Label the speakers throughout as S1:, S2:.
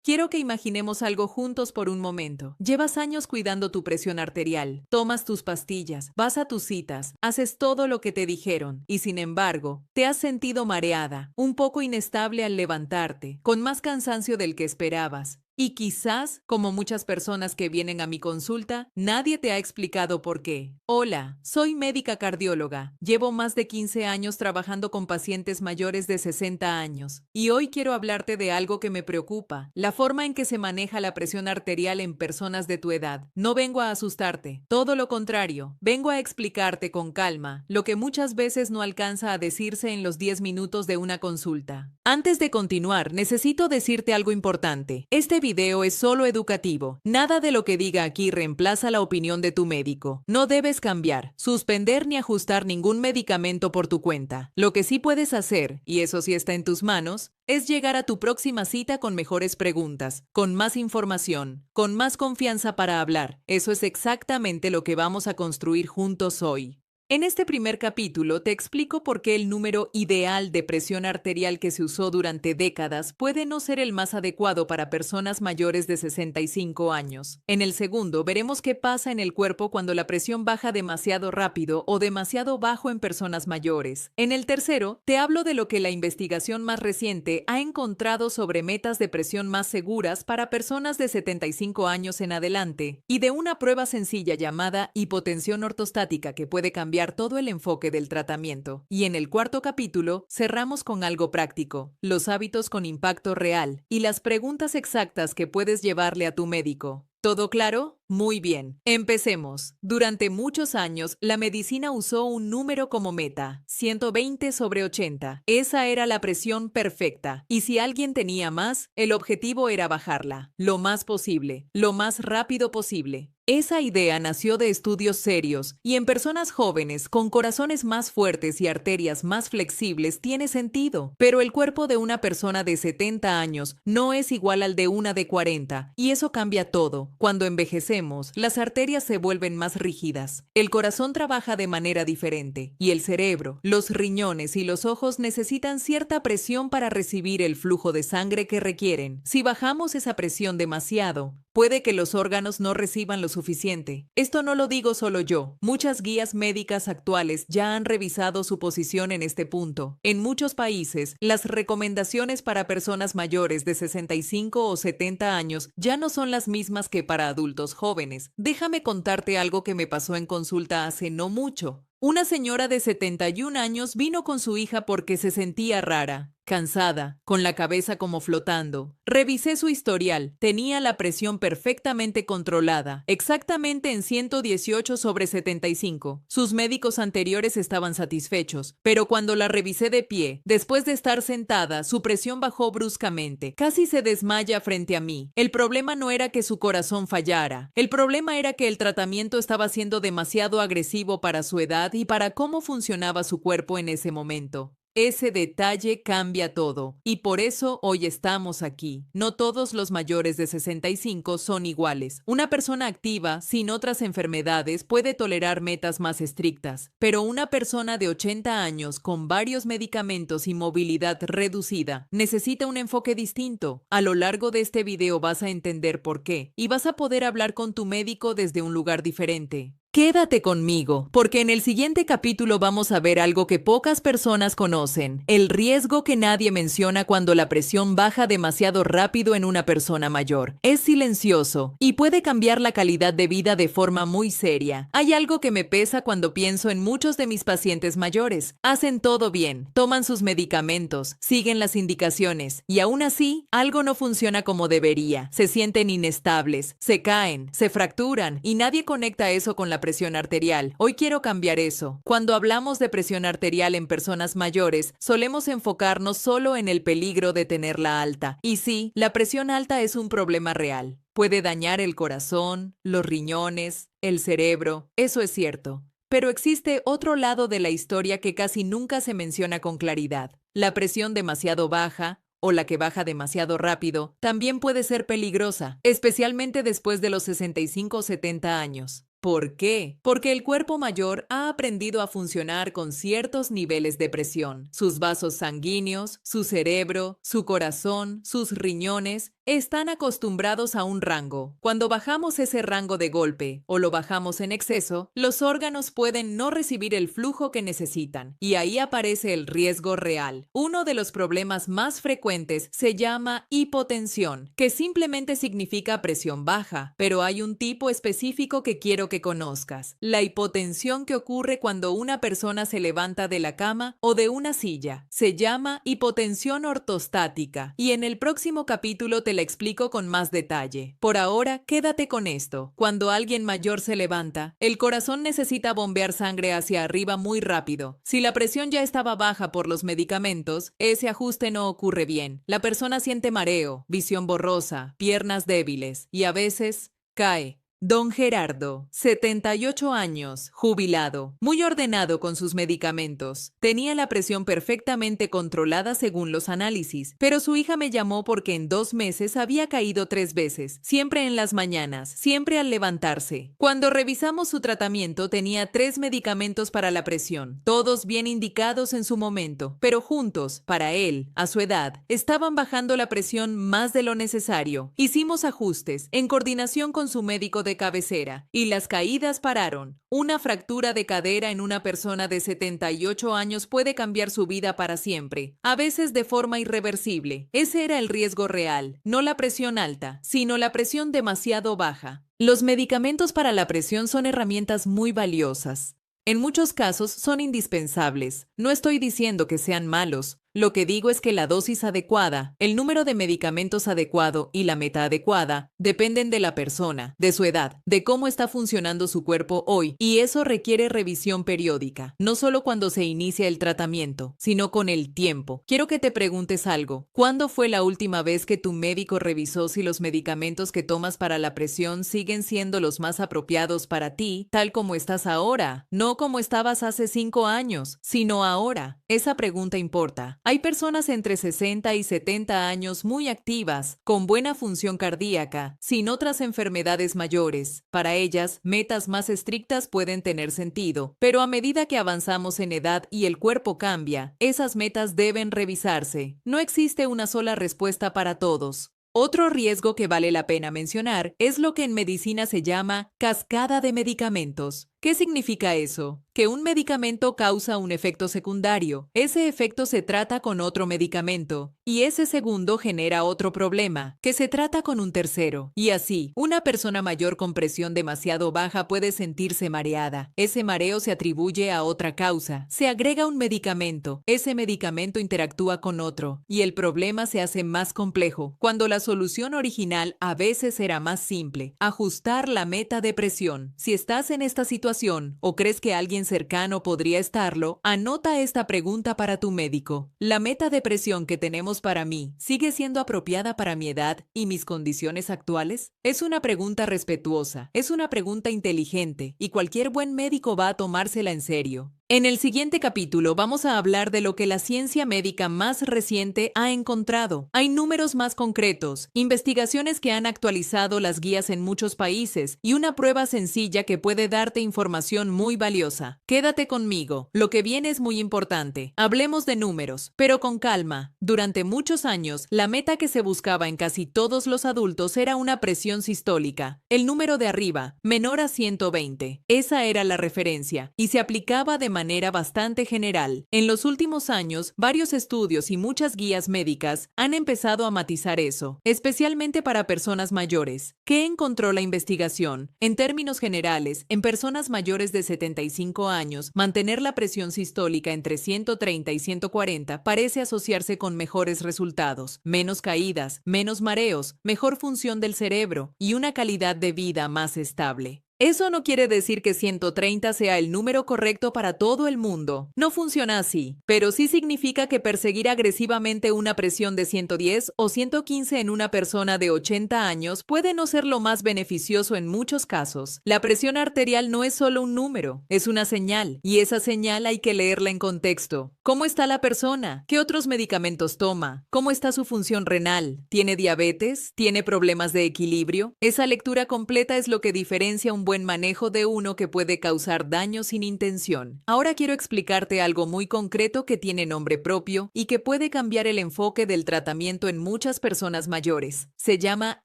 S1: Quiero que imaginemos algo juntos por un momento. Llevas años cuidando tu presión arterial, tomas tus pastillas, vas a tus citas, haces todo lo que te dijeron y sin embargo, te has sentido mareada, un poco inestable al levantarte, con más cansancio del que esperabas. Y quizás, como muchas personas que vienen a mi consulta, nadie te ha explicado por qué. Hola, soy médica cardióloga. Llevo más de 15 años trabajando con pacientes mayores de 60 años. Y hoy quiero hablarte de algo que me preocupa, la forma en que se maneja la presión arterial en personas de tu edad. No vengo a asustarte, todo lo contrario, vengo a explicarte con calma lo que muchas veces no alcanza a decirse en los 10 minutos de una consulta. Antes de continuar, necesito decirte algo importante. Este video es solo educativo. Nada de lo que diga aquí reemplaza la opinión de tu médico. No debes cambiar, suspender ni ajustar ningún medicamento por tu cuenta. Lo que sí puedes hacer, y eso sí está en tus manos, es llegar a tu próxima cita con mejores preguntas, con más información, con más confianza para hablar. Eso es exactamente lo que vamos a construir juntos hoy. En este primer capítulo te explico por qué el número ideal de presión arterial que se usó durante décadas puede no ser el más adecuado para personas mayores de 65 años. En el segundo, veremos qué pasa en el cuerpo cuando la presión baja demasiado rápido o demasiado bajo en personas mayores. En el tercero, te hablo de lo que la investigación más reciente ha encontrado sobre metas de presión más seguras para personas de 75 años en adelante y de una prueba sencilla llamada hipotensión ortostática que puede cambiar todo el enfoque del tratamiento. Y en el cuarto capítulo, cerramos con algo práctico, los hábitos con impacto real y las preguntas exactas que puedes llevarle a tu médico. ¿Todo claro? Muy bien. Empecemos. Durante muchos años, la medicina usó un número como meta, 120/80. Esa era la presión perfecta. Y si alguien tenía más, el objetivo era bajarla, lo más posible, lo más rápido posible. Esa idea nació de estudios serios y en personas jóvenes con corazones más fuertes y arterias más flexibles tiene sentido, pero el cuerpo de una persona de 70 años no es igual al de una de 40 y eso cambia todo. Cuando envejecemos, las arterias se vuelven más rígidas, el corazón trabaja de manera diferente y el cerebro, los riñones y los ojos necesitan cierta presión para recibir el flujo de sangre que requieren. Si bajamos esa presión demasiado, puede que los órganos no reciban lo suficiente. Esto no lo digo solo yo. Muchas guías médicas actuales ya han revisado su posición en este punto. En muchos países, las recomendaciones para personas mayores de 65 o 70 años ya no son las mismas que para adultos jóvenes. Déjame contarte algo que me pasó en consulta hace no mucho. Una señora de 71 años vino con su hija porque se sentía rara, cansada, con la cabeza como flotando. Revisé su historial, tenía la presión perfectamente controlada, exactamente en 118/75. Sus médicos anteriores estaban satisfechos, pero cuando la revisé de pie, después de estar sentada, su presión bajó bruscamente, casi se desmaya frente a mí. El problema no era que su corazón fallara, el problema era que el tratamiento estaba siendo demasiado agresivo para su edad y para cómo funcionaba su cuerpo en ese momento. Ese detalle cambia todo, y por eso hoy estamos aquí. No todos los mayores de 65 son iguales. Una persona activa, sin otras enfermedades, puede tolerar metas más estrictas, pero una persona de 80 años con varios medicamentos y movilidad reducida necesita un enfoque distinto. A lo largo de este video vas a entender por qué, y vas a poder hablar con tu médico desde un lugar diferente. Quédate conmigo, porque en el siguiente capítulo vamos a ver algo que pocas personas conocen, el riesgo que nadie menciona cuando la presión baja demasiado rápido en una persona mayor. Es silencioso y puede cambiar la calidad de vida de forma muy seria. Hay algo que me pesa cuando pienso en muchos de mis pacientes mayores. Hacen todo bien, toman sus medicamentos, siguen las indicaciones y aún así, algo no funciona como debería. Se sienten inestables, se caen, se fracturan y nadie conecta eso con la presión arterial. Hoy quiero cambiar eso. Cuando hablamos de presión arterial en personas mayores, solemos enfocarnos solo en el peligro de tenerla alta. Y sí, la presión alta es un problema real. Puede dañar el corazón, los riñones, el cerebro. Eso es cierto. Pero existe otro lado de la historia que casi nunca se menciona con claridad. La presión demasiado baja, o la que baja demasiado rápido, también puede ser peligrosa, especialmente después de los 65 o 70 años. ¿Por qué? Porque el cuerpo mayor ha aprendido a funcionar con ciertos niveles de presión. Sus vasos sanguíneos, su cerebro, su corazón, sus riñones Están acostumbrados a un rango. Cuando bajamos ese rango de golpe o lo bajamos en exceso, los órganos pueden no recibir el flujo que necesitan. Y ahí aparece el riesgo real. Uno de los problemas más frecuentes se llama hipotensión, que simplemente significa presión baja, pero hay un tipo específico que quiero que conozcas. La hipotensión que ocurre cuando una persona se levanta de la cama o de una silla. Se llama hipotensión ortostática y en el próximo capítulo te la explico con más detalle. Por ahora, quédate con esto. Cuando alguien mayor se levanta, el corazón necesita bombear sangre hacia arriba muy rápido. Si la presión ya estaba baja por los medicamentos, ese ajuste no ocurre bien. La persona siente mareo, visión borrosa, piernas débiles y a veces cae. Don Gerardo, 78 años, jubilado, muy ordenado con sus medicamentos. Tenía la presión perfectamente controlada según los análisis, pero su hija me llamó porque en 2 meses había caído 3 veces, siempre en las mañanas, siempre al levantarse. Cuando revisamos su tratamiento tenía 3 medicamentos para la presión, todos bien indicados en su momento, pero juntos, para él, a su edad, estaban bajando la presión más de lo necesario. Hicimos ajustes, en coordinación con su médico de cabecera, y las caídas pararon. Una fractura de cadera en una persona de 78 años puede cambiar su vida para siempre, a veces de forma irreversible. Ese era el riesgo real, no la presión alta, sino la presión demasiado baja. Los medicamentos para la presión son herramientas muy valiosas. En muchos casos son indispensables. No estoy diciendo que sean malos. Lo que digo es que la dosis adecuada, el número de medicamentos adecuado y la meta adecuada dependen de la persona, de su edad, de cómo está funcionando su cuerpo hoy, y eso requiere revisión periódica, no solo cuando se inicia el tratamiento, sino con el tiempo. Quiero que te preguntes algo. ¿Cuándo fue la última vez que tu médico revisó si los medicamentos que tomas para la presión siguen siendo los más apropiados para ti, tal como estás ahora? No como estabas hace 5 años, sino ahora. Esa pregunta importa. Hay personas entre 60 y 70 años muy activas, con buena función cardíaca, sin otras enfermedades mayores. Para ellas, metas más estrictas pueden tener sentido, pero a medida que avanzamos en edad y el cuerpo cambia, esas metas deben revisarse. No existe una sola respuesta para todos. Otro riesgo que vale la pena mencionar es lo que en medicina se llama cascada de medicamentos. ¿Qué significa eso? Que un medicamento causa un efecto secundario. Ese efecto se trata con otro medicamento y ese segundo genera otro problema, que se trata con un tercero. Y así, una persona mayor con presión demasiado baja puede sentirse mareada. Ese mareo se atribuye a otra causa. Se agrega un medicamento. Ese medicamento interactúa con otro y el problema se hace más complejo, cuando la solución original a veces era más simple: ajustar la meta de presión. Si estás en esta situación o crees que alguien cercano podría estarlo, anota esta pregunta para tu médico. ¿La meta de presión que tenemos para mí sigue siendo apropiada para mi edad y mis condiciones actuales? Es una pregunta respetuosa, es una pregunta inteligente y cualquier buen médico va a tomársela en serio. En el siguiente capítulo vamos a hablar de lo que la ciencia médica más reciente ha encontrado. Hay números más concretos, investigaciones que han actualizado las guías en muchos países y una prueba sencilla que puede darte información muy valiosa. Quédate conmigo, lo que viene es muy importante. Hablemos de números, pero con calma. Durante muchos años, la meta que se buscaba en casi todos los adultos era una presión sistólica, el número de arriba, menor a 120. Esa era la referencia y se aplicaba de manera bastante general. En los últimos años, varios estudios y muchas guías médicas han empezado a matizar eso, especialmente para personas mayores. ¿Qué encontró la investigación? En términos generales, en personas mayores de 75 años, mantener la presión sistólica entre 130 y 140 parece asociarse con mejores resultados, menos caídas, menos mareos, mejor función del cerebro y una calidad de vida más estable. Eso no quiere decir que 130 sea el número correcto para todo el mundo. No funciona así, pero sí significa que perseguir agresivamente una presión de 110 o 115 en una persona de 80 años puede no ser lo más beneficioso en muchos casos. La presión arterial no es solo un número, es una señal, y esa señal hay que leerla en contexto. ¿Cómo está la persona? ¿Qué otros medicamentos toma? ¿Cómo está su función renal? ¿Tiene diabetes? ¿Tiene problemas de equilibrio? Esa lectura completa es lo que diferencia un buen buen manejo de uno que puede causar daño sin intención. Ahora quiero explicarte algo muy concreto que tiene nombre propio y que puede cambiar el enfoque del tratamiento en muchas personas mayores. Se llama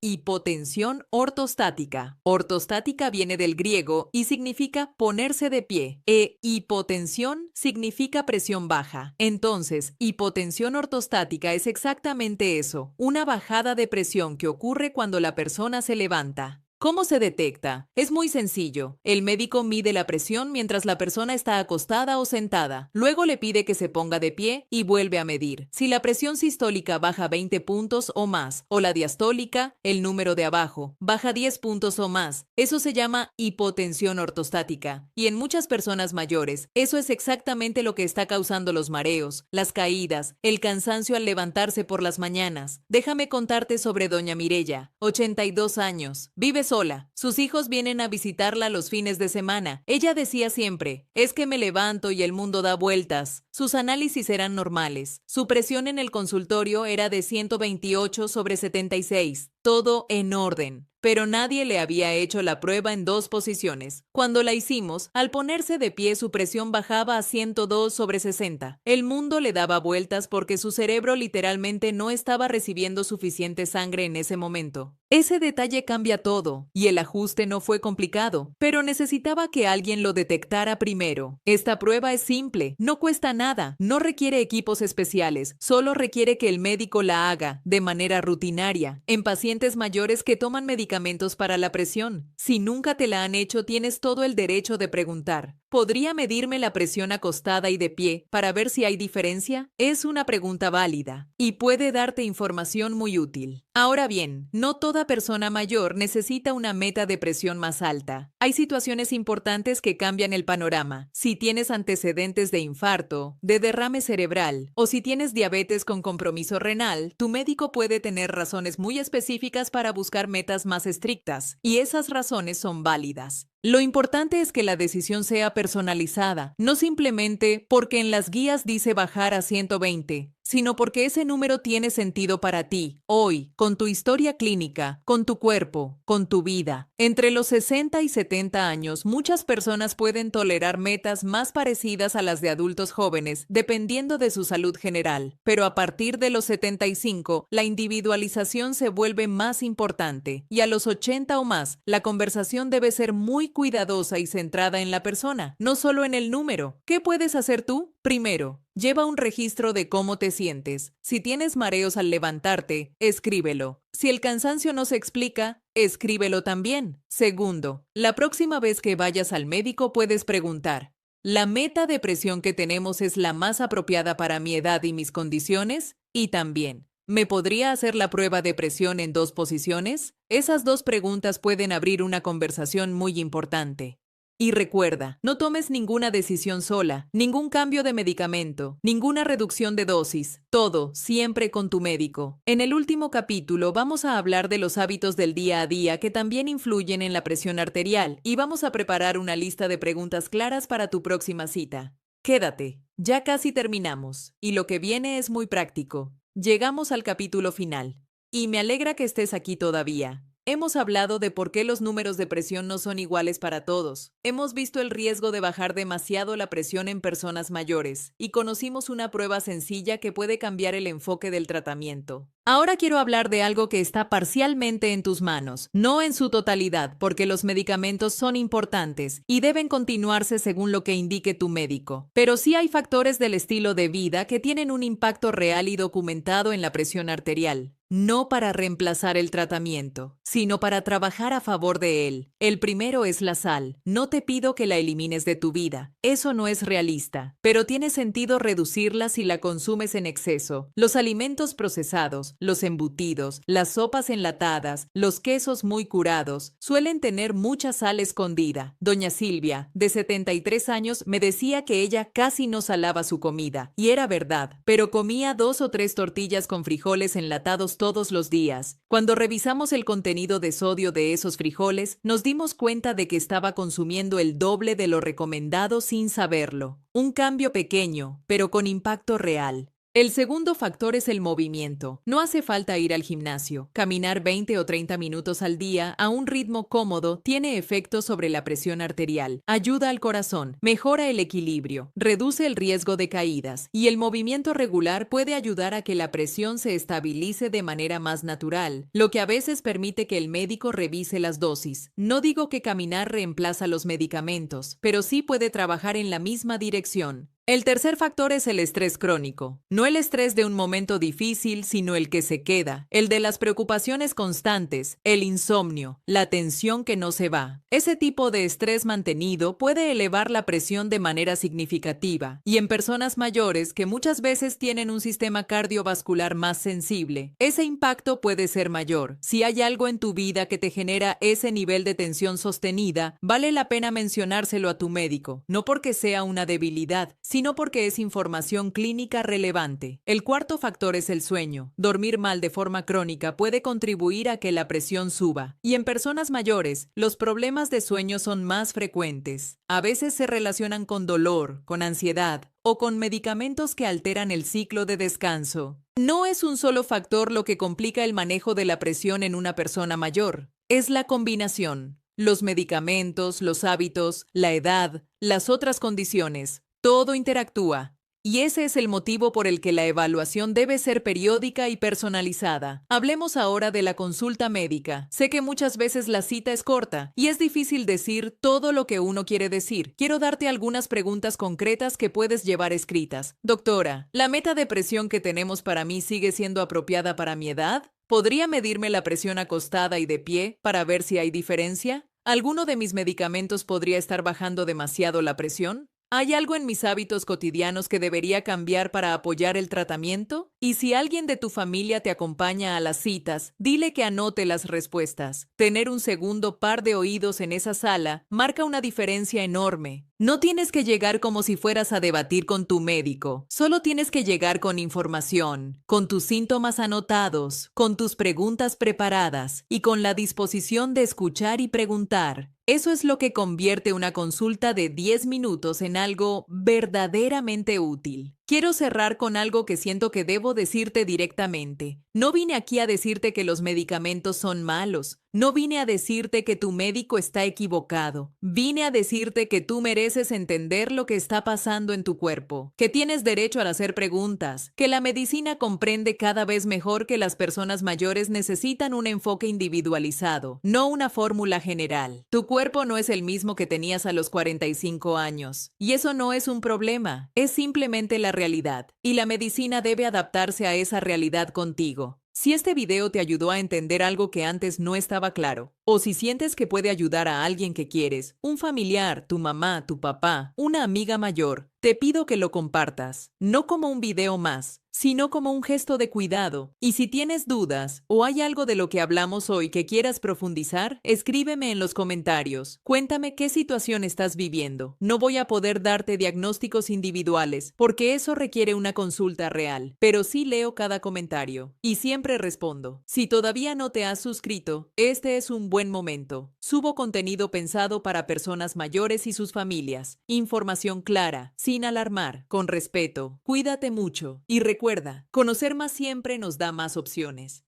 S1: hipotensión ortostática. Ortostática viene del griego y significa ponerse de pie. Hipotensión significa presión baja. Entonces, hipotensión ortostática es exactamente eso, una bajada de presión que ocurre cuando la persona se levanta. ¿Cómo se detecta? Es muy sencillo. El médico mide la presión mientras la persona está acostada o sentada. Luego le pide que se ponga de pie y vuelve a medir. Si la presión sistólica baja 20 puntos o más, o la diastólica, el número de abajo, baja 10 puntos o más, eso se llama hipotensión ortostática. Y en muchas personas mayores, eso es exactamente lo que está causando los mareos, las caídas, el cansancio al levantarse por las mañanas. Déjame contarte sobre doña Mireya, 82 años. Vive sola. Sus hijos vienen a visitarla los fines de semana. Ella decía siempre, es que me levanto y el mundo da vueltas. Sus análisis eran normales. Su presión en el consultorio era de 128/76. Todo en orden. Pero nadie le había hecho la prueba en 2 posiciones. Cuando la hicimos, al ponerse de pie su presión bajaba a 102/60. El mundo le daba vueltas porque su cerebro literalmente no estaba recibiendo suficiente sangre en ese momento. Ese detalle cambia todo, y el ajuste no fue complicado, pero necesitaba que alguien lo detectara primero. Esta prueba es simple, no cuesta nada, no requiere equipos especiales, solo requiere que el médico la haga de manera rutinaria, en pacientes mayores que toman medicamentos para la presión. Si nunca te la han hecho, tienes todo el derecho de preguntar. ¿Podría medirme la presión acostada y de pie para ver si hay diferencia? Es una pregunta válida y puede darte información muy útil. Ahora bien, no toda persona mayor necesita una meta de presión más alta. Hay situaciones importantes que cambian el panorama. Si tienes antecedentes de infarto, de derrame cerebral o si tienes diabetes con compromiso renal, tu médico puede tener razones muy específicas para buscar metas más estrictas, y esas razones son válidas. Lo importante es que la decisión sea personalizada, no simplemente porque en las guías dice bajar a 120, sino porque ese número tiene sentido para ti, hoy, con tu historia clínica, con tu cuerpo, con tu vida. Entre los 60 y 70 años, muchas personas pueden tolerar metas más parecidas a las de adultos jóvenes, dependiendo de su salud general. Pero a partir de los 75, la individualización se vuelve más importante, y a los 80 o más, la conversación debe ser muy cuidadosa y centrada en la persona, no solo en el número. ¿Qué puedes hacer tú? Primero, lleva un registro de cómo te sientes. Si tienes mareos al levantarte, escríbelo. Si el cansancio no se explica, escríbelo también. Segundo, la próxima vez que vayas al médico puedes preguntar, ¿la meta de presión que tenemos es la más apropiada para mi edad y mis condiciones? Y también, ¿me podría hacer la prueba de presión en 2 posiciones? Esas 2 preguntas pueden abrir una conversación muy importante. Y recuerda, no tomes ninguna decisión sola, ningún cambio de medicamento, ninguna reducción de dosis, todo siempre con tu médico. En el último capítulo vamos a hablar de los hábitos del día a día que también influyen en la presión arterial y vamos a preparar una lista de preguntas claras para tu próxima cita. Quédate, ya casi terminamos, y lo que viene es muy práctico. Llegamos al capítulo final, y me alegra que estés aquí todavía. Hemos hablado de por qué los números de presión no son iguales para todos. Hemos visto el riesgo de bajar demasiado la presión en personas mayores y conocimos una prueba sencilla que puede cambiar el enfoque del tratamiento. Ahora quiero hablar de algo que está parcialmente en tus manos, no en su totalidad, porque los medicamentos son importantes y deben continuarse según lo que indique tu médico. Pero sí hay factores del estilo de vida que tienen un impacto real y documentado en la presión arterial. No para reemplazar el tratamiento, sino para trabajar a favor de él. El primero es la sal. No te pido que la elimines de tu vida. Eso no es realista, pero tiene sentido reducirla si la consumes en exceso. Los alimentos procesados, los embutidos, las sopas enlatadas, los quesos muy curados, suelen tener mucha sal escondida. Doña Silvia, de 73 años, me decía que ella casi no salaba su comida, y era verdad, pero comía 2 o 3 tortillas con frijoles enlatados todos los días. Cuando revisamos el contenido de sodio de esos frijoles, nos dimos cuenta de que estaba consumiendo el doble de lo recomendado sin saberlo. Un cambio pequeño, pero con impacto real. El segundo factor es el movimiento. No hace falta ir al gimnasio. Caminar 20 o 30 minutos al día a un ritmo cómodo tiene efectos sobre la presión arterial, ayuda al corazón, mejora el equilibrio, reduce el riesgo de caídas y el movimiento regular puede ayudar a que la presión se estabilice de manera más natural, lo que a veces permite que el médico revise las dosis. No digo que caminar reemplaza los medicamentos, pero sí puede trabajar en la misma dirección. El tercer factor es el estrés crónico. No el estrés de un momento difícil, sino el que se queda, el de las preocupaciones constantes, el insomnio, la tensión que no se va. Ese tipo de estrés mantenido puede elevar la presión de manera significativa, y en personas mayores que muchas veces tienen un sistema cardiovascular más sensible, ese impacto puede ser mayor. Si hay algo en tu vida que te genera ese nivel de tensión sostenida, vale la pena mencionárselo a tu médico, no porque sea una debilidad, sino porque es información clínica relevante. El cuarto factor es el sueño. Dormir mal de forma crónica puede contribuir a que la presión suba. Y en personas mayores, los problemas de sueño son más frecuentes. A veces se relacionan con dolor, con ansiedad o con medicamentos que alteran el ciclo de descanso. No es un solo factor lo que complica el manejo de la presión en una persona mayor. Es la combinación. Los medicamentos, los hábitos, la edad, las otras condiciones. Todo interactúa, y ese es el motivo por el que la evaluación debe ser periódica y personalizada. Hablemos ahora de la consulta médica. Sé que muchas veces la cita es corta y es difícil decir todo lo que uno quiere decir. Quiero darte algunas preguntas concretas que puedes llevar escritas. Doctora, ¿la meta de presión que tenemos para mí sigue siendo apropiada para mi edad? ¿Podría medirme la presión acostada y de pie para ver si hay diferencia? ¿Alguno de mis medicamentos podría estar bajando demasiado la presión? ¿Hay algo en mis hábitos cotidianos que debería cambiar para apoyar el tratamiento? Y si alguien de tu familia te acompaña a las citas, dile que anote las respuestas. Tener un segundo par de oídos en esa sala marca una diferencia enorme. No tienes que llegar como si fueras a debatir con tu médico. Solo tienes que llegar con información, con tus síntomas anotados, con tus preguntas preparadas y con la disposición de escuchar y preguntar. Eso es lo que convierte una consulta de 10 minutos en algo verdaderamente útil. Quiero cerrar con algo que siento que debo decirte directamente. No vine aquí a decirte que los medicamentos son malos. No vine a decirte que tu médico está equivocado. Vine a decirte que tú mereces entender lo que está pasando en tu cuerpo, que tienes derecho a hacer preguntas, que la medicina comprende cada vez mejor que las personas mayores necesitan un enfoque individualizado, no una fórmula general. Tu cuerpo no es el mismo que tenías a los 45 años. Y eso no es un problema, es simplemente la realidad. Y la medicina debe adaptarse a esa realidad contigo. Si este video te ayudó a entender algo que antes no estaba claro, o si sientes que puede ayudar a alguien que quieres, un familiar, tu mamá, tu papá, una amiga mayor, te pido que lo compartas, no como un video más, sino como un gesto de cuidado. Y si tienes dudas o hay algo de lo que hablamos hoy que quieras profundizar, escríbeme en los comentarios. Cuéntame qué situación estás viviendo. No voy a poder darte diagnósticos individuales, porque eso requiere una consulta real, pero sí leo cada comentario y siempre respondo. Si todavía no te has suscrito, este es un buen momento. Subo contenido pensado para personas mayores y sus familias. Información clara, sin alarmar, con respeto. Cuídate mucho y recuerda, conocer más siempre nos da más opciones.